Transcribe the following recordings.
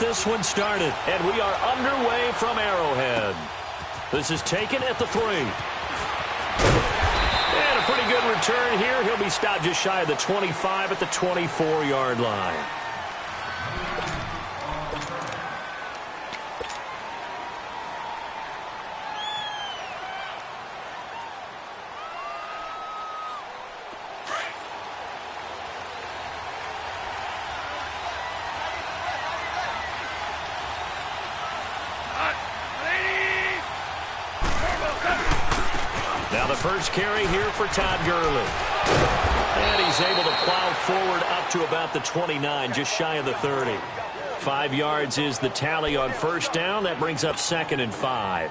this one started. And we are underway from Arrowhead. This is taken at the 3. And a pretty good return here. He'll be stopped just shy of the 25 at the 24-yard line. Now the first carry here for Todd Gurley. And he's able to plow forward up to about the 29, just shy of the 30. 5 yards is the tally on first down. That brings up 2nd and 5.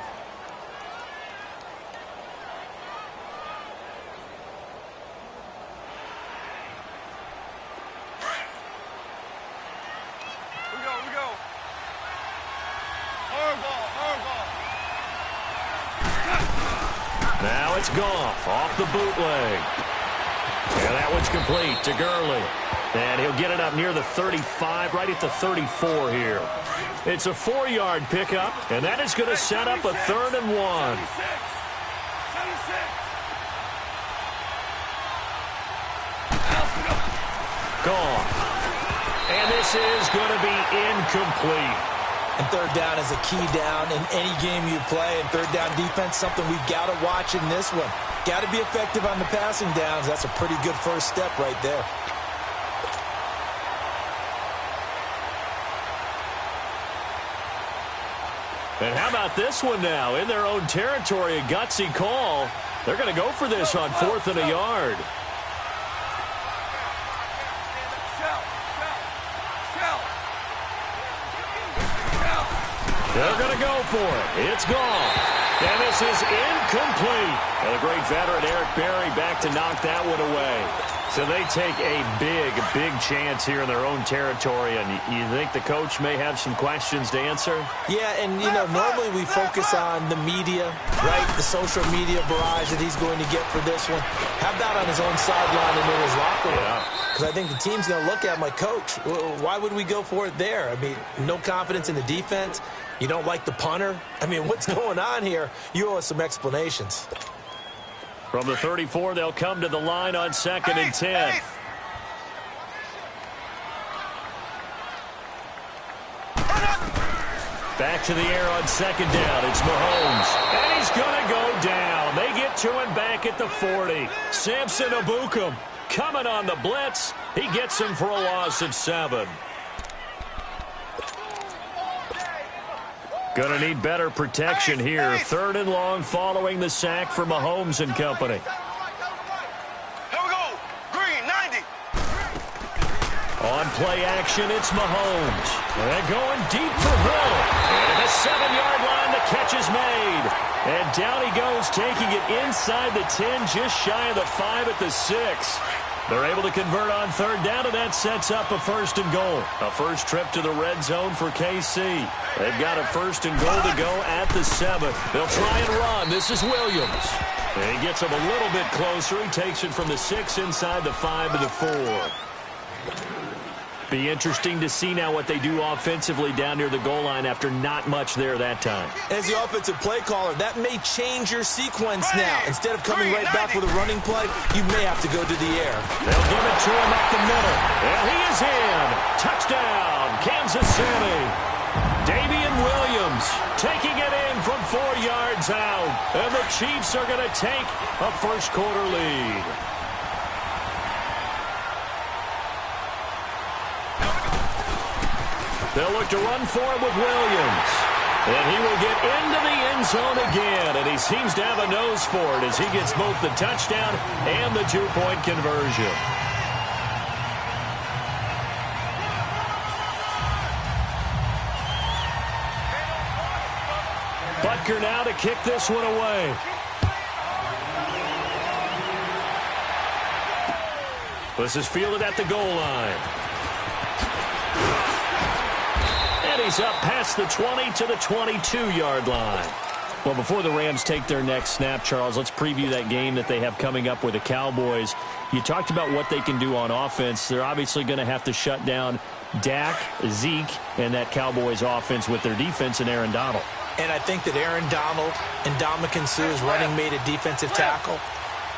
Now it's Goff off the bootleg. And that one's complete to Gurley. And he'll get it up near the 35, right at the 34 here. It's a 4-yard pickup, and that is going to set up a 3rd and 1. Goff. And this is going to be incomplete. And third down is a key down in any game you play. And third down defense, something we've got to watch in this one. Got to be effective on the passing downs. That's a pretty good first step right there. And how about this one now? In their own territory, a gutsy call. They're going to go for this on 4th and a yard. They're going to go for it. It's gone. And this is incomplete. And the great veteran Eric Berry back to knock that one away. So they take a big chance here in their own territory. And you think the coach may have some questions to answer? Yeah, and, you know, normally we focus on the media, right? The social media barrage that he's going to get for this one. How about on his own sideline and in his locker room? Because I think the team's going to look at my coach. Why would we go for it there? I mean, no confidence in the defense. You don't like the punter? I mean, what's going on here? You owe us some explanations. From the 34, they'll come to the line on 2nd and 10. Back to the air on 2nd down. It's Mahomes. And he's going to go down. They get to him back at the 40. Samson Ebukam coming on the blitz. He gets him for a loss of 7. Going to need better protection here. 3rd and long following the sack for Mahomes and company. Here we go. Green, 90. On play action, it's Mahomes. And going deep for Hill. And at the 7-yard line, the catch is made. And down he goes, taking it inside the 10, just shy of the 5 at the 6. They're able to convert on 3rd down, and that sets up a 1st and goal. A first trip to the red zone for KC. They've got a 1st and goal to go at the 7. They'll try and run. This is Williams. And he gets him a little bit closer. He takes it from the 6 inside the 5 to the 4. Be interesting to see now what they do offensively down near the goal line after not much there that time. As the offensive play caller, that may change your sequence now. Instead of coming right back with a running play, you may have to go to the air. They'll give it to him up the middle. And he is in. Touchdown, Kansas City. Damian Williams taking it in from 4 yards out. And the Chiefs are going to take a first-quarter lead. They'll look to run for it with Williams. And he will get into the end zone again. And he seems to have a nose for it as he gets both the touchdown and the 2-point conversion. Butker now to kick this one away. This is fielded at the goal line. And he's up past the 20 to the 22-yard line. Well, before the Rams take their next snap, Charles, let's preview that game that they have coming up with the Cowboys. You talked about what they can do on offense. They're obviously going to have to shut down Dak, Zeke, and that Cowboys offense with their defense and Aaron Donald. And I think that Aaron Donald and Ndamukong Suh's running mate at defensive tackle,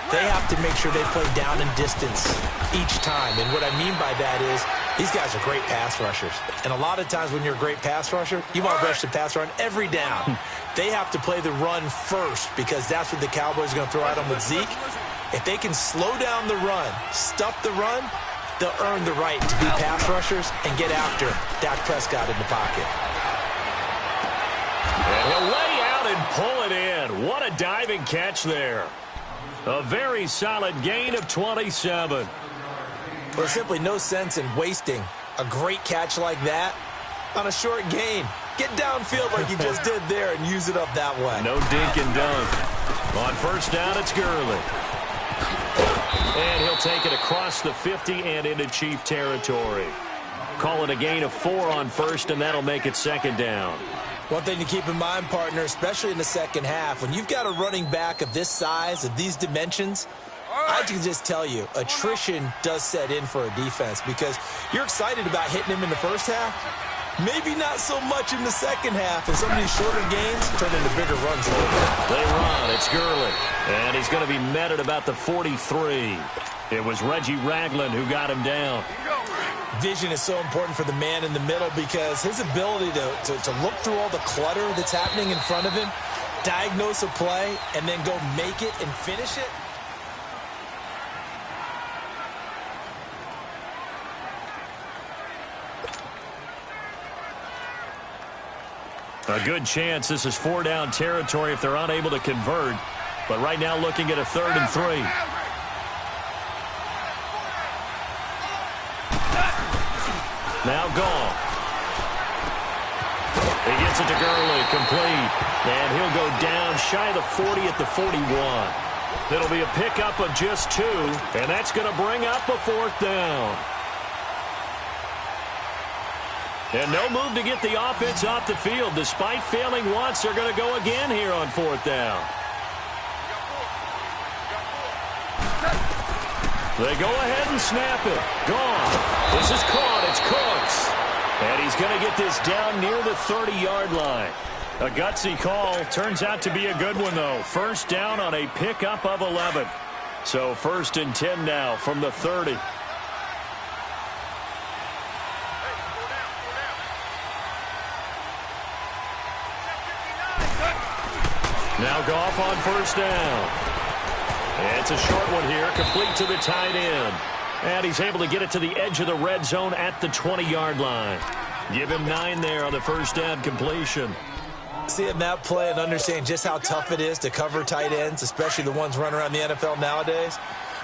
they have to make sure they play down and distance each time. And what I mean by that is these guys are great pass rushers. And a lot of times when you're a great pass rusher, you want to rush the pass run every down. They have to play the run first because that's what the Cowboys are going to throw at them with Zeke. If they can slow down the run, stuff the run, they'll earn the right to be pass rushers and get after Dak Prescott in the pocket. And he'll lay out and pull it in. What a diving catch there. A very solid gain of 27. Well, there's simply no sense in wasting a great catch like that on a short gain. Get downfield like you just did there and use it up that way. No dink and dunk. On first down, it's Gurley. And he'll take it across the 50 and into Chief territory. Call it a gain of 4 on first, and that'll make it second down. One thing to keep in mind, partner, especially in the second half, when you've got a running back of this size, of these dimensions, I can just tell you, attrition does set in for a defense because you're excited about hitting him in the first half. Maybe not so much in the second half, and some of these shorter gains turn into bigger runs a little bit. They run. It's Gurley. And he's going to be met at about the 43. It was Reggie Ragland who got him down. Vision is so important for the man in the middle because his ability to look through all the clutter that's happening in front of him, diagnose a play, and then go make it and finish it. A good chance this is 4-down territory if they're unable to convert. But right now looking at a 3rd and 3. Now Goff. He gets it to Gurley, complete. And he'll go down shy of the 40 at the 41. It'll be a pickup of just 2, and that's going to bring up a 4th down. And no move to get the offense off the field. Despite failing once, they're going to go again here on 4th down. They go ahead and snap it. Gone. This is caught. It's Cooks. And he's going to get this down near the 30-yard line. A gutsy call. Turns out to be a good one, though. First down on a pickup of 11. So 1st and 10 now from the 30. Now Goff on first down. It's a short one here, complete to the tight end. And he's able to get it to the edge of the red zone at the 20-yard line. Give him 9 there on the first down completion. Seeing that play and understanding just how tough it is to cover tight ends, especially the ones running around the NFL nowadays,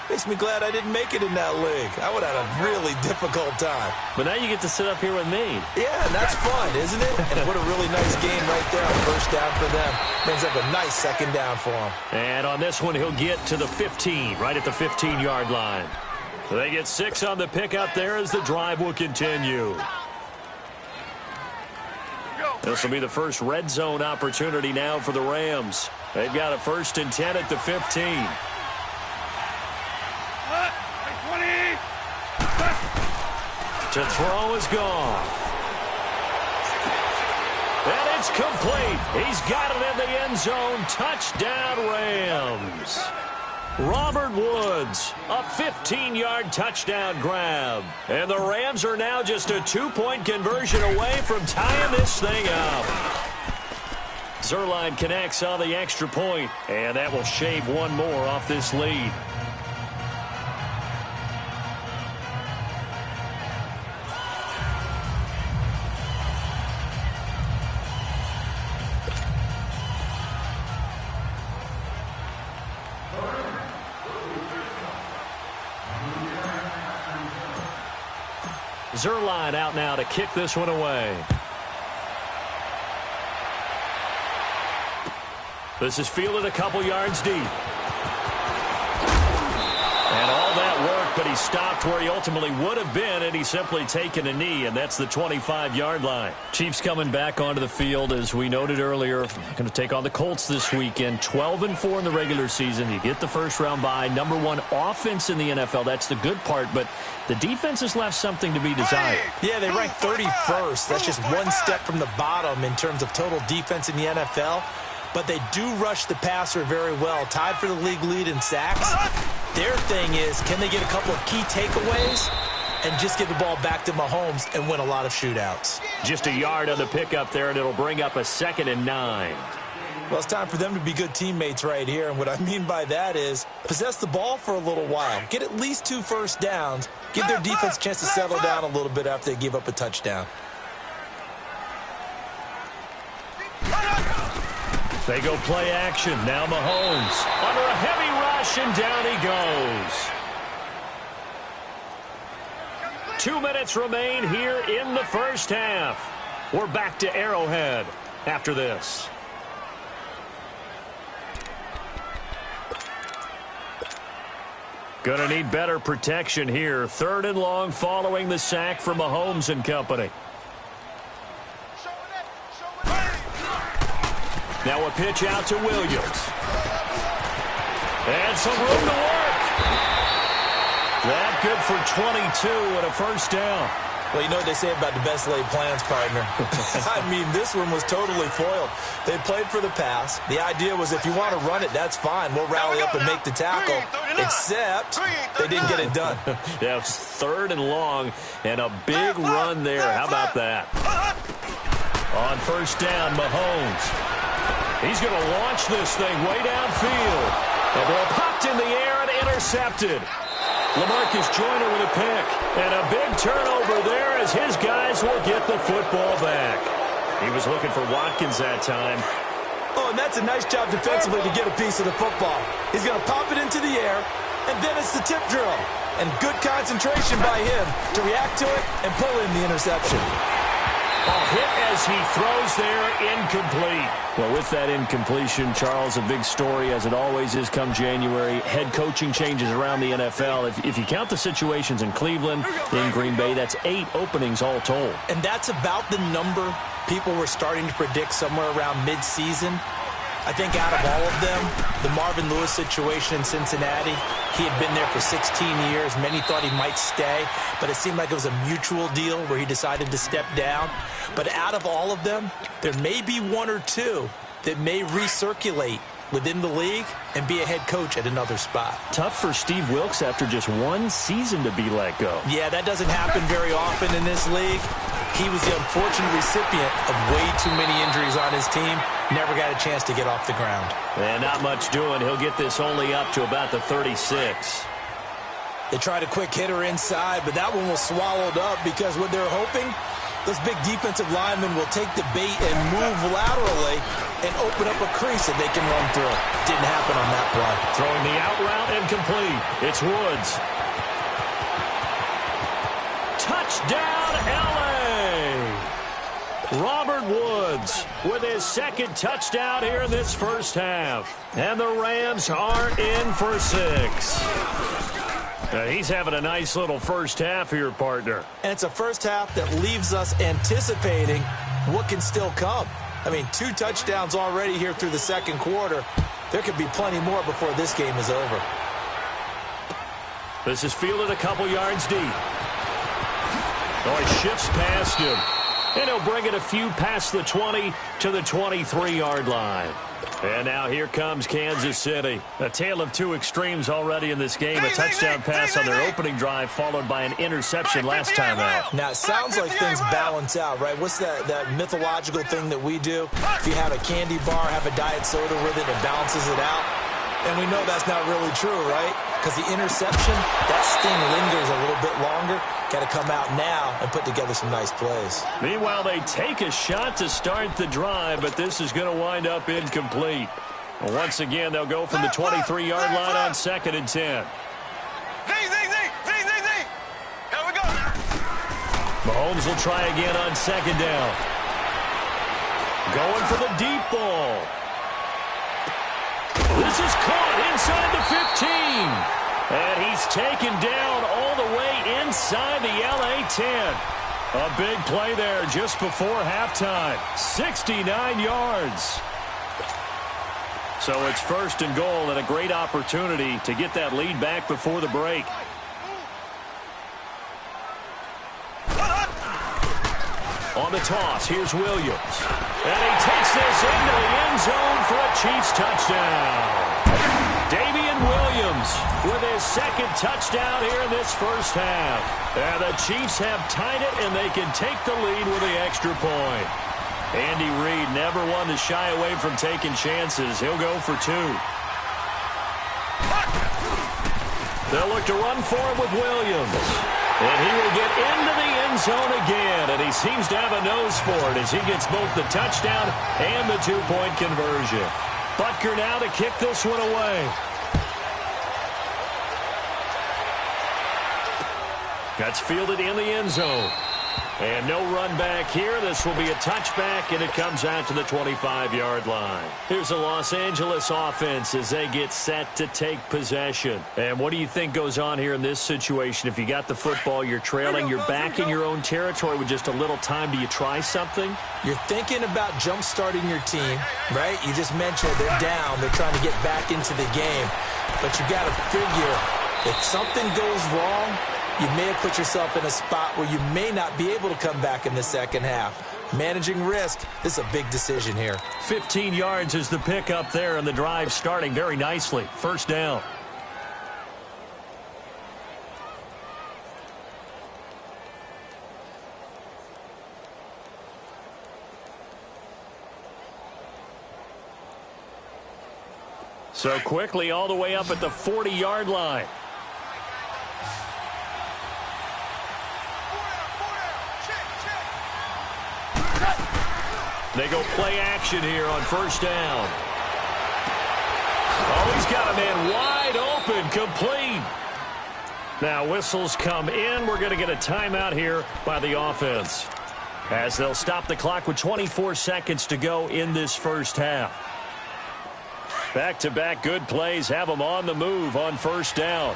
makes me glad I didn't make it in that league. I would have had a really difficult time. But now you get to sit up here with me. Yeah, and that's fun, isn't it? And what a really nice game right there. First down for them. Brings up a nice second down for him. And on this one, he'll get to the 15, right at the 15-yard line. They get 6 on the pickup there as the drive will continue. This will be the first red zone opportunity now for the Rams. They've got a 1st and 10 at the 15. To throw is Goff. And it's complete. He's got it in the end zone. Touchdown, Rams. Robert Woods, a 15-yard touchdown grab. And the Rams are now just a 2-point conversion away from tying this thing up. Zuerlein connects on the extra point, and that will shave 1 more off this lead. Zuerlein out now to kick this one away. This is fielded a couple yards deep. And all that work, but he stopped where he ultimately would have been, and he's simply taken a knee, and that's the 25-yard line. Chiefs coming back onto the field, as we noted earlier, going to take on the Colts this weekend. 12-4 in the regular season. You get the first-round bye. Number 1 offense in the NFL. That's the good part, but the defense has left something to be desired. Yeah, they rank 31st. That's just one step from the bottom in terms of total defense in the NFL. But they do rush the passer very well. Tied for the league lead in sacks. Their thing is, can they get a couple of key takeaways and just get the ball back to Mahomes and win a lot of shootouts? Just a yard on the pickup there, and it'll bring up a 2nd and 9. Well, it's time for them to be good teammates right here. And what I mean by that is possess the ball for a little while. Get at least 2 first downs. Give their defense a chance to settle down a little bit after they give up a touchdown. They go play action. Now Mahomes under a heavy rush, and down he goes. 2 minutes remain here in the first half. We're back to Arrowhead after this. Going to need better protection here. 3rd and long following the sack from Mahomes and company. Now a pitch out to Williams. And some room to work. That good for 22 and a first down. Well, you know what they say about the best laid plans, partner. I mean, this one was totally foiled. They played for the pass. The idea was if you want to run it, that's fine. We'll rally up and make the tackle. Except they didn't get it done. Yeah, it's 3rd and long and a big run there. How about that? On first down, Mahomes. He's going to launch this thing way downfield. The ball popped in the air and intercepted. LaMarcus Joyner with a pick. And a big turnover there as his guys will get the football back. He was looking for Watkins that time. Oh, and that's a nice job defensively to get a piece of the football. He's going to pop it into the air, and then it's the tip drill. And good concentration by him to react to it and pull in the interception. A hit as he throws there, incomplete. Well, with that incompletion, Charles, a big story, as it always is come January. Head coaching changes around the NFL. If you count the situations in Cleveland, in Green Bay, that's 8 openings all told. And that's about the number people were starting to predict somewhere around mid-season. I think out of all of them, the Marvin Lewis situation in Cincinnati, he had been there for 16 years. Many thought he might stay, but it seemed like it was a mutual deal where he decided to step down. But out of all of them, there may be 1 or 2 that may recirculate within the league and be a head coach at another spot. Tough for Steve Wilks after just 1 season to be let go. Yeah, that doesn't happen very often in this league. He was the unfortunate recipient of way too many injuries on his team. Never got a chance to get off the ground. And not much doing. He'll get this only up to about the 36. They tried a quick hitter inside, but that one was swallowed up because what they're hoping, those big defensive linemen will take the bait and move laterally and open up a crease that they can run through. Didn't happen on that play. Throwing the out route and complete. It's Woods. Touchdown, LA! Robert Woods with his 2nd touchdown here in this first half. And the Rams are in for 6. He's having a nice little first half here, partner. And it's a first half that leaves us anticipating what can still come. I mean, 2 touchdowns already here through the 2nd quarter. There could be plenty more before this game is over. This is fielded a couple yards deep. Oh, he shifts past him. And he'll bring it a few past the 20 to the 23-yard line. And now here comes Kansas City. A tale of 2 extremes already in this game. A touchdown pass on their opening drive followed by an interception last time out. Now, it sounds like things balance out, right? What's that mythological thing that we do? If you have a candy bar, have a diet soda with it, it balances it out. And we know that's not really true, right? Because the interception, that sting lingers a little bit longer. Got to come out now and put together some nice plays. Meanwhile, they take a shot to start the drive, but this is going to wind up incomplete. Once again, they'll go from the 23-yard line on 2nd and 10. Here we go. Mahomes will try again on 2nd down. Going for the deep ball. This is caught inside the 15. And he's taken down all the way inside the LA 10. A big play there just before halftime. 69 yards. So it's 1st and goal and a great opportunity to get that lead back before the break. On the toss, here's Williams. And he takes this into the end zone for a Chiefs touchdown. Damian Williams with his 2nd touchdown here in this first half. And the Chiefs have tied it, and they can take the lead with the extra point. Andy Reid never one to shy away from taking chances. He'll go for 2. They'll look to run for it with Williams. And he will get into the end zone again, and he seems to have a nose for it as he gets both the touchdown and the 2-point conversion. Butker now to kick this one away. That's fielded in the end zone. And no run back here. This will be a touchback, and it comes out to the 25-yard line. Here's the Los Angeles offense as they get set to take possession. And what do you think goes on here in this situation? If you got the football, you're trailing, you're back in your own territory with just a little time. Do you try something? You're thinking about jump-starting your team, right? You just mentioned they're down. They're trying to get back into the game. But you got to figure if something goes wrong, you may have put yourself in a spot where you may not be able to come back in the second half. Managing risk, this is a big decision here. 15 yards is the pickup there, and the drive starting very nicely. 1st down. So quickly all the way up at the 40-yard line. They go play action here on 1st down. Oh, he's got a man wide open, complete. Now whistles come in. We're going to get a timeout here by the offense, as they'll stop the clock with 24 seconds to go in this first half. Back-to-back good plays have them on the move on 1st down.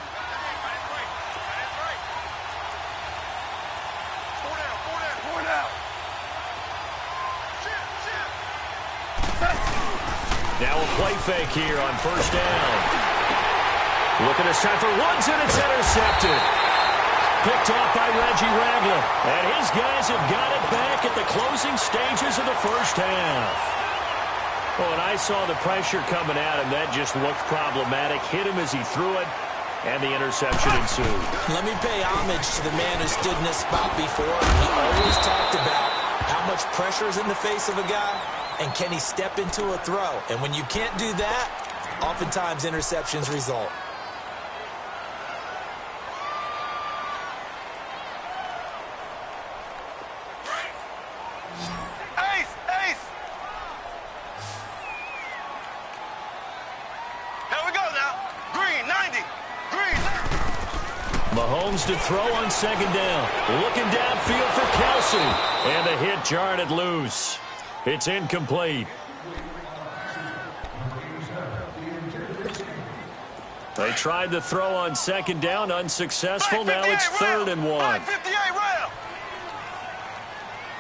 Now a play fake here on 1st down. Looking this time for Woods, and it's intercepted. Picked off by Reggie Ragland. And his guys have got it back at the closing stages of the first half. Oh, and I saw the pressure coming at him. That just looked problematic. Hit him as he threw it, and the interception ensued. Let me pay homage to the man who stood in this spot before. He always talked about how much pressure is in the face of a guy, and can he step into a throw? And when you can't do that, oftentimes interceptions result. Ace! Ace! Here we go now. Green, 90. Green. Mahomes to throw on 2nd down. Looking downfield for Kelsey. And the hit jarred it loose. It's incomplete. They tried to throw on 2nd down, unsuccessful. Now it's 3rd and 1. 58 round.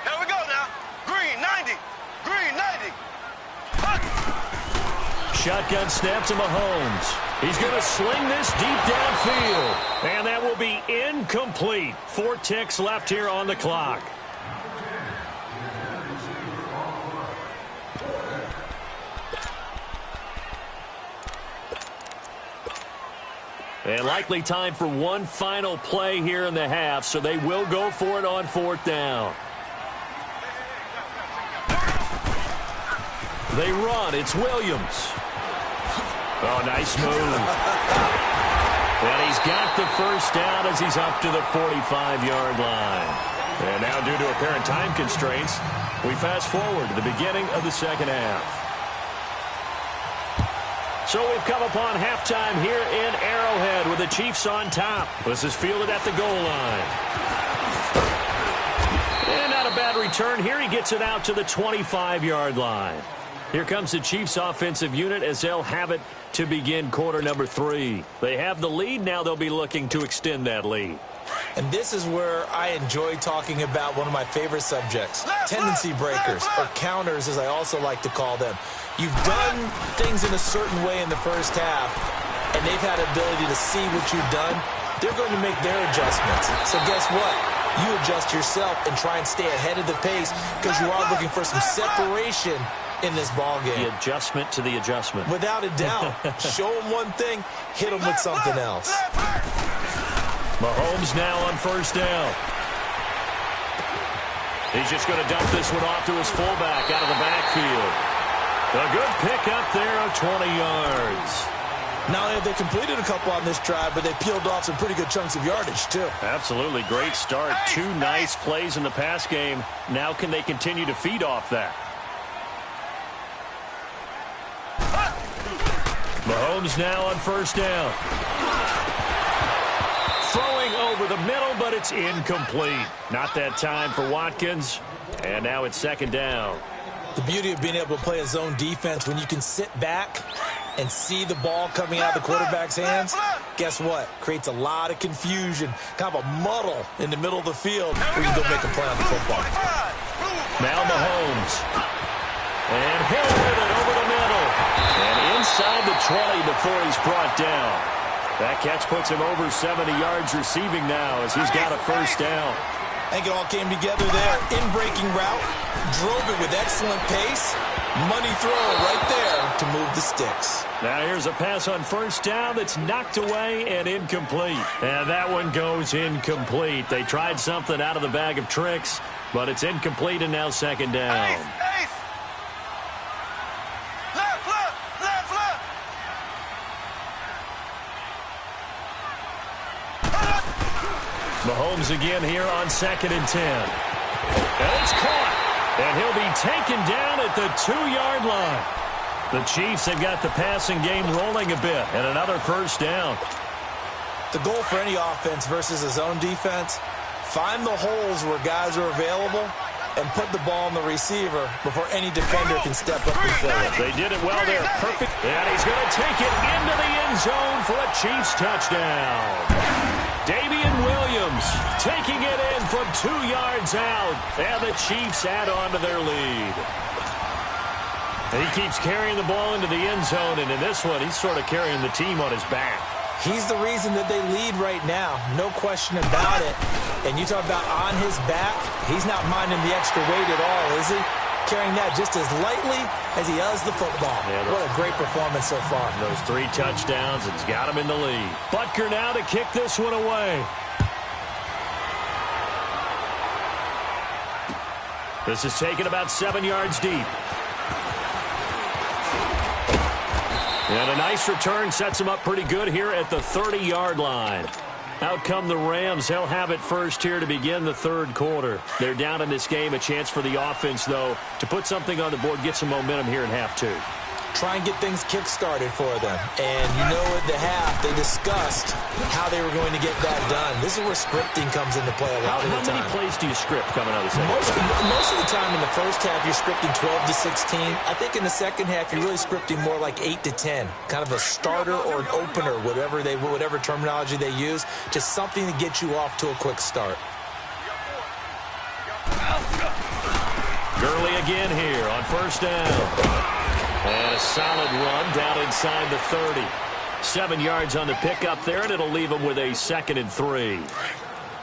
Here we go now. Green, 90. Green, 90. Shotgun snap to Mahomes. He's going to sling this deep downfield. And that will be incomplete. 4 ticks left here on the clock. And likely time for one final play here in the half, so they will go for it on 4th down. They run. It's Williams. Oh, nice move. And he's got the first down as he's up to the 45-yard line. And now, due to apparent time constraints, we fast forward to the beginning of the second half. So we've come upon halftime here in Arrowhead with the Chiefs on top. This is fielded at the goal line. And not a bad return here. He gets it out to the 25-yard line. Here comes the Chiefs offensive unit as they'll have it to begin quarter number 3. They have the lead. Now they'll be looking to extend that lead. And this is where I enjoy talking about one of my favorite subjects, tendency breakers, or counters as I also like to call them. You've done things in a certain way in the first half, and they've had ability to see what you've done. They're going to make their adjustments. So guess what? You adjust yourself and try and stay ahead of the pace because you are looking for some separation in this ball game. The adjustment to the adjustment. Without a doubt. Show them one thing, hit them with something else. Mahomes now on first down. He's just going to dump this one off to his fullback out of the backfield. A good pickup there of 20 yards. Not only have they completed a couple on this drive, but they peeled off some pretty good chunks of yardage, too. Absolutely. Great start. 2 nice plays in the pass game. Now can they continue to feed off that? Mahomes now on first down. Throwing over the middle, but it's incomplete. Not that time for Watkins. And now it's second down. The beauty of being able to play a zone defense when you can sit back and see the ball coming out of the quarterback's hands, guess what? Creates a lot of confusion, kind of a muddle in the middle of the field where you go make a play on the football. Now Mahomes. And hit with it over the middle. And inside the 20 before he's brought down. That catch puts him over 70 yards receiving now as he's got a first down. I think it all came together there. In-breaking route, drove it with excellent pace. Money throw right there to move the sticks. Now here's a pass on first down that's knocked away and incomplete. And that one goes incomplete. They tried something out of the bag of tricks, but it's incomplete and now second down. Mahomes again here on 2nd and 10. And it's caught. And he'll be taken down at the 2-yard line. The Chiefs have got the passing game rolling a bit. And another first down. The goal for any offense versus a zone defense, find the holes where guys are available and put the ball on the receiver before any defender can step up and fill it. They did it well there. Perfect. And he's going to take it into the end zone for a Chiefs touchdown. Damian Williams taking it in from 2 yards out. And the Chiefs add on to their lead. And he keeps carrying the ball into the end zone. And in this one, he's sort of carrying the team on his back. He's the reason that they lead right now. No question about it. And you talk about on his back, he's not minding the extra weight at all, is he? Carrying that just as lightly as he does the football. Yeah, what a great performance so far. Those 3 touchdowns, it's got him in the lead. Butker now to kick this one away. This is taken about 7 yards deep. And a nice return sets him up pretty good here at the 30-yard line. Out come the Rams. They'll have it first here to begin the third quarter. They're down in this game. A chance for the offense, though, to put something on the board, get some momentum here in half 2. Try and get things kick-started for them. And you know at the half, they discussed how they were going to get that done. This is where scripting comes into play a lot of the time. How many plays do you script coming out of the second? Most of the time in the first half, you're scripting 12 to 16. I think in the second half, you're really scripting more like 8 to 10. Kind of a starter or an opener, whatever terminology they use. Just something to get you off to a quick start. Gurley again here on first down. And a solid run down inside the 30. 7 yards on the pickup there, and it'll leave them with a 2nd and 3.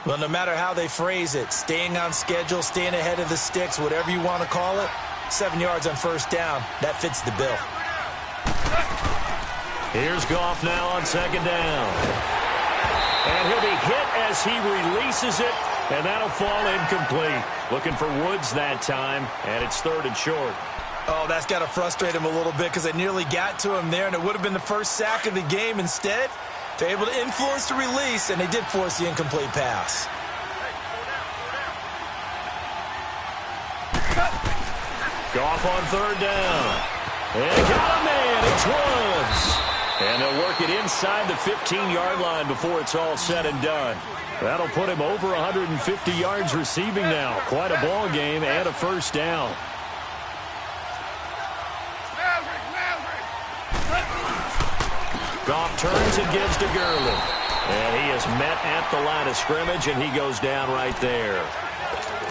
Well, no matter how they phrase it, staying on schedule, staying ahead of the sticks, whatever you want to call it, 7 yards on first down, that fits the bill. Here's Goff now on second down. And he'll be hit as he releases it, and that'll fall incomplete. Looking for Woods that time, and it's 3rd and short. Oh, that's got to frustrate him a little bit because they nearly got to him there, and it would have been the first sack of the game. Instead, they're able to influence the release, and they did force the incomplete pass. Goff on 3rd down. And got a man. It's Woods. And they'll work it inside the 15-yard line before it's all said and done. That'll put him over 150 yards receiving now. Quite a ball game and a first down. Goff turns and gives to Gurley. And he is met at the line of scrimmage, and he goes down right there.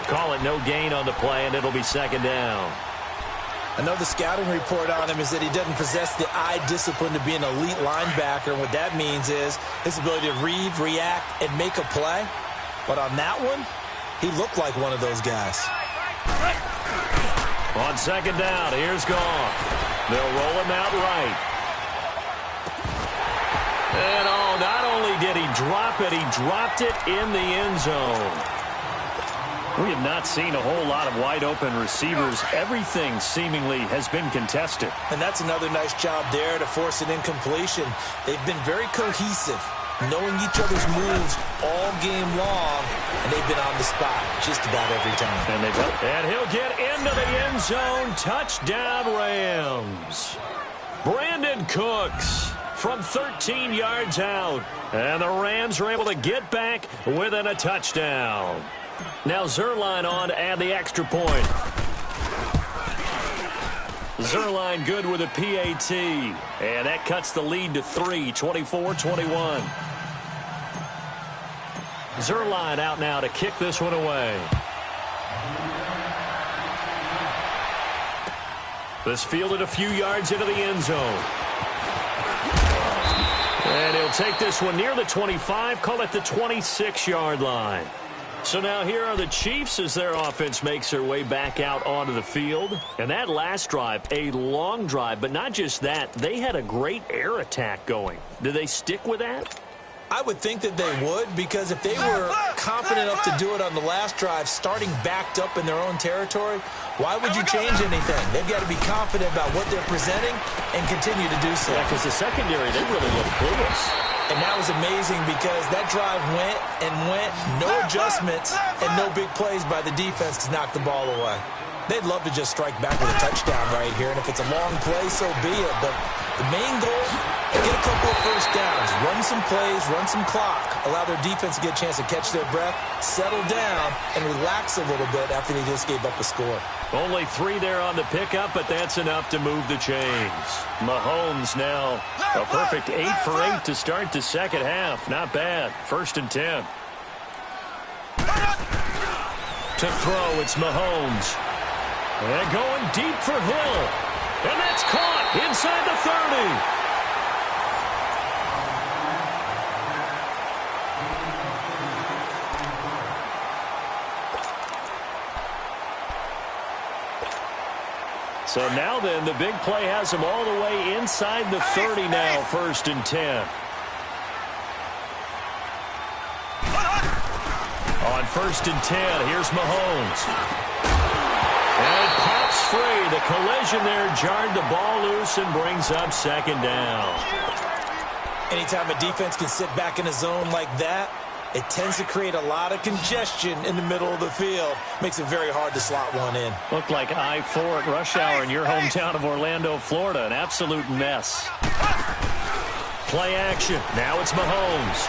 Call it no gain on the play, and it'll be second down. I know the scouting report on him is that he doesn't possess the eye discipline to be an elite linebacker. And what that means is his ability to read, react, and make a play. But on that one, he looked like one of those guys. On second down, here's Goff. They'll roll him out right. And not only did he drop it, he dropped it in the end zone. We have not seen a whole lot of wide-open receivers. Everything seemingly has been contested. And that's another nice job there to force an incompletion. They've been very cohesive, knowing each other's moves all game long, and they've been on the spot just about every time. And he'll get into the end zone. Touchdown, Rams. Brandon Cooks from 13 yards out. And the Rams are able to get back within a touchdown. Now Zerline on to add the extra point. Zerline good with a PAT. And that cuts the lead to 3, 24-21. Zerline out now to kick this one away. This fielded a few yards into the end zone. And he'll take this one near the 25, call it the 26-yard line. So now here are the Chiefs as their offense makes their way back out onto the field. And that last drive, a long drive, but not just that, they had a great air attack going. Do they stick with that? I would think that they would, because if they were confident enough to do it on the last drive, starting backed up in their own territory, why would you change anything? They've got to be confident about what they're presenting and continue to do so. Yeah, because the secondary, they really look clueless. And that was amazing because that drive went and went, no adjustments, and no big plays by the defense to knock the ball away. They'd love to just strike back with a touchdown right here, and if it's a long play, so be it. But the main goal, get a couple of first downs, run some plays, run some clock, allow their defense to get a chance to catch their breath, settle down, and relax a little bit after they just gave up a score. Only 3 there on the pickup, but that's enough to move the chains. Mahomes now a perfect 8 for 8 to start the second half. Not bad. 1st and 10. To throw, it's Mahomes. And going deep for Hill. And that's caught inside the 30. So now then, the big play has him all the way inside the 30 now, 1st and 10. On 1st and 10, here's Mahomes. And pops free. The collision there jarred the ball loose and brings up second down. Anytime a defense can sit back in a zone like that, it tends to create a lot of congestion in the middle of the field. Makes it very hard to slot one in. Looked like I-4 at rush hour in your hometown of Orlando, Florida. An absolute mess. Play action. Now it's Mahomes.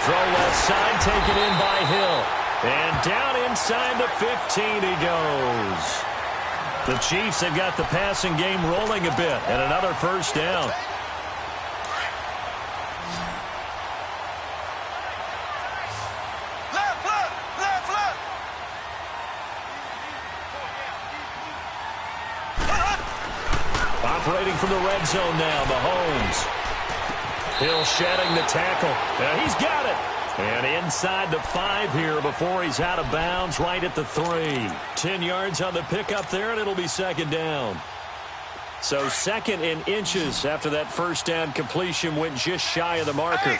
Throw left side, taken in by Hill. And down inside the 15 he goes. The Chiefs have got the passing game rolling a bit. And another first down. Operating from the red zone now, Mahomes. Hill shedding the tackle. And he's got it. And inside the 5 here before he's out of bounds, right at the 3. 10 yards on the pickup there, and it'll be second down. So 2nd in inches after that first down completion went just shy of the marker.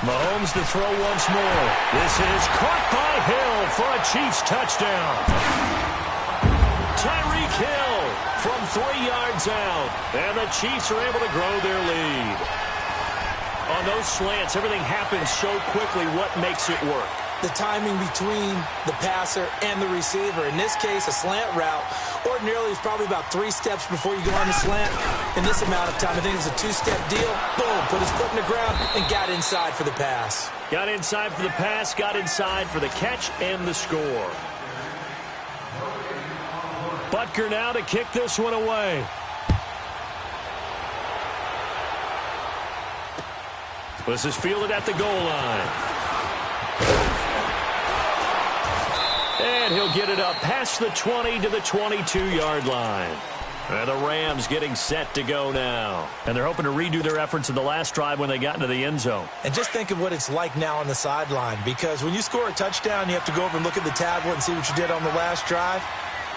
Mahomes to throw once more. This is caught by Hill for a Chiefs touchdown. Tyreek Hill from 3 yards out. And the Chiefs are able to grow their lead. On those slants, everything happens so quickly. What makes it work? The timing between the passer and the receiver. In this case, a slant route ordinarily is probably about 3 steps before you go on the slant. In this amount of time, I think it was a 2-step deal. Boom, put his foot in the ground and got inside for the pass. Got inside for the pass, got inside for the catch and the score. Butker now to kick this one away. This is fielded at the goal line. And he'll get it up past the 20 to the 22-yard line. And the Rams getting set to go now. And they're hoping to redo their efforts in the last drive when they got into the end zone. And just think of what it's like now on the sideline, because when you score a touchdown, you have to go over and look at the tablet and see what you did on the last drive.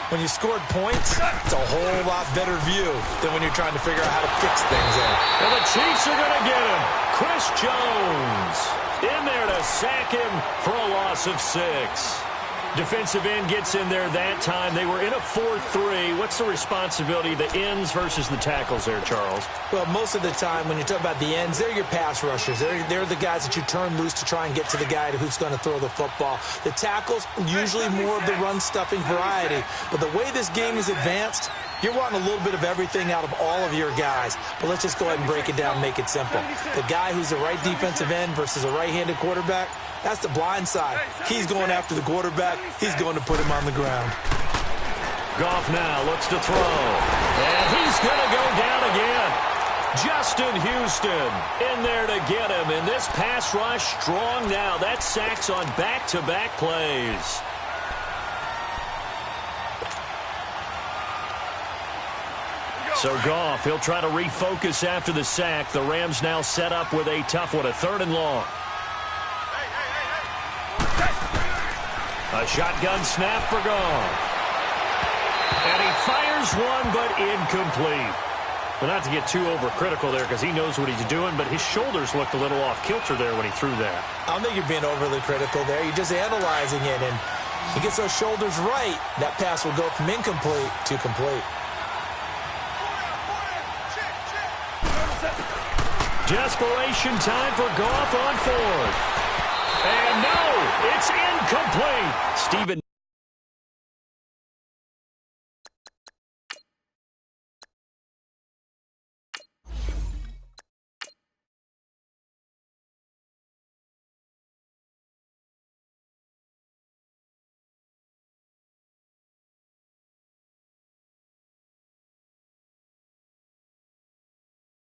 When you scored points, it's a whole lot better view than when you're trying to figure out how to fix things in. And the Chiefs are going to get him. Chris Jones in there to sack him for a loss of 6. Defensive end gets in there that time. They were in a 4-3. What's the responsibility of the ends versus the tackles there, Charles? Well, most of the time when you talk about the ends, they're your pass rushers. They're the guys that you turn loose to try and get to the guy who's going to throw the football. The tackles, usually more of the run-stuffing variety. But the way this game is advanced, you're wanting a little bit of everything out of all of your guys. But let's just go ahead and break it down and make it simple. The guy who's the right defensive end versus a right-handed quarterback, that's the blind side. He's going after the quarterback. He's going to put him on the ground. Goff now looks to throw. And he's going to go down again. Justin Houston in there to get him. And this pass rush strong now. That's sacks on back-to-back plays. So Goff, he'll try to refocus after the sack. The Rams now set up with a tough one, a 3rd and long. A shotgun snap for Goff. And he fires one, but incomplete. Well, not to get too overcritical there because he knows what he's doing, but his shoulders looked a little off kilter there when he threw that. I don't think you're being overly critical there. You're just analyzing it, and he gets those shoulders right. That pass will go from incomplete to complete. Desperation time for Goff on 4th. And no, it's incomplete. Steven